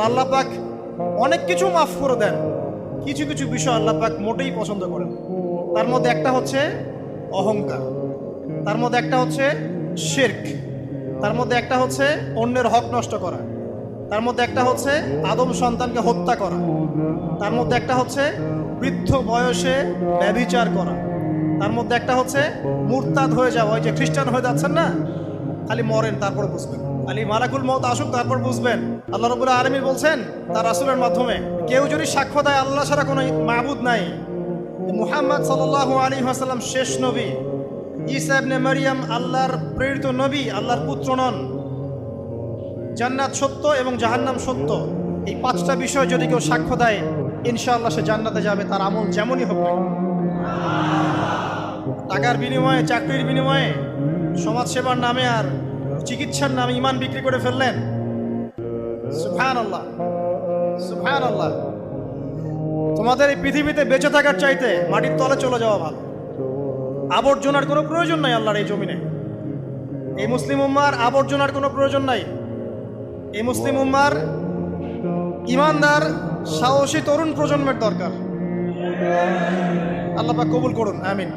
আর আল্লাহ পাক অনেক কিছু মাফ করে দেন, কিছু কিছু বিষয় আল্লাহ পাক মোটেই পছন্দ করেন। তার মধ্যে একটা হচ্ছে অহংকার, তার মধ্যে একটা হচ্ছে শিরক, তার মধ্যে একটা হচ্ছে অন্যের হক নষ্ট করা, তার মধ্যে একটা হচ্ছে আদম সন্তানকে হত্যা করা, তার মধ্যে একটা হচ্ছে বৃদ্ধ বয়সে ব্যভিচার করা, তার মধ্যে একটা হচ্ছে মুরতাদ হয়ে যাওয়া। ওই যে খ্রিস্টান হয়ে যাচ্ছেন না, খালি মরেন তারপর বুঝবেন, খালি মালাকুল মউত আসুক তারপর বুঝবেন। আল্লাহ রাব্বুল আলামিন বলছেন তার রাসূলের মাধ্যমে, কেউ যদি সাক্ষ্য দেয় আল্লাহ ছাড়া কোনো মাবুদ নাই, মুহাম্মদ সাল্লাল্লাহু আলাইহি ওয়াসাল্লাম শেষ নবী, ঈসা ইবনে মারইয়াম আল্লাহর প্রেরিত নবী, আল্লাহর পুত্র নন, জান্নাত সত্য এবং জাহান্নাম সত্য, এই পাঁচটা বিষয় যদি কেউ সাক্ষ্য দেয় ইনশাআল্লাহ সে জান্নাতে যাবে, তার আমল যেমনই হোক না। টাকার বিনিময়ে, চাকরির বিনিময়ে, সমাজসেবার নামে আর চিকিৎসার নামে ঈমান বিক্রি করে ফেললেন, সুবহানাল্লাহ সুবহানাল্লাহ। তোমাদের এই পৃথিবীতে বেঁচে থাকার চাইতে মাটির তলে চলে যাওয়া ভালো। আবর্জনার কোনো প্রয়োজন নাই আল্লাহর এই জমিনে। এই মুসলিম উম্মার আবর্জনার কোনো প্রয়োজন নাই। এই মুসলিম উম্মার ইমানদার সাহসী তরুণ প্রজন্মের দরকার। আল্লাহ পাক কবুল করুন, আমিন।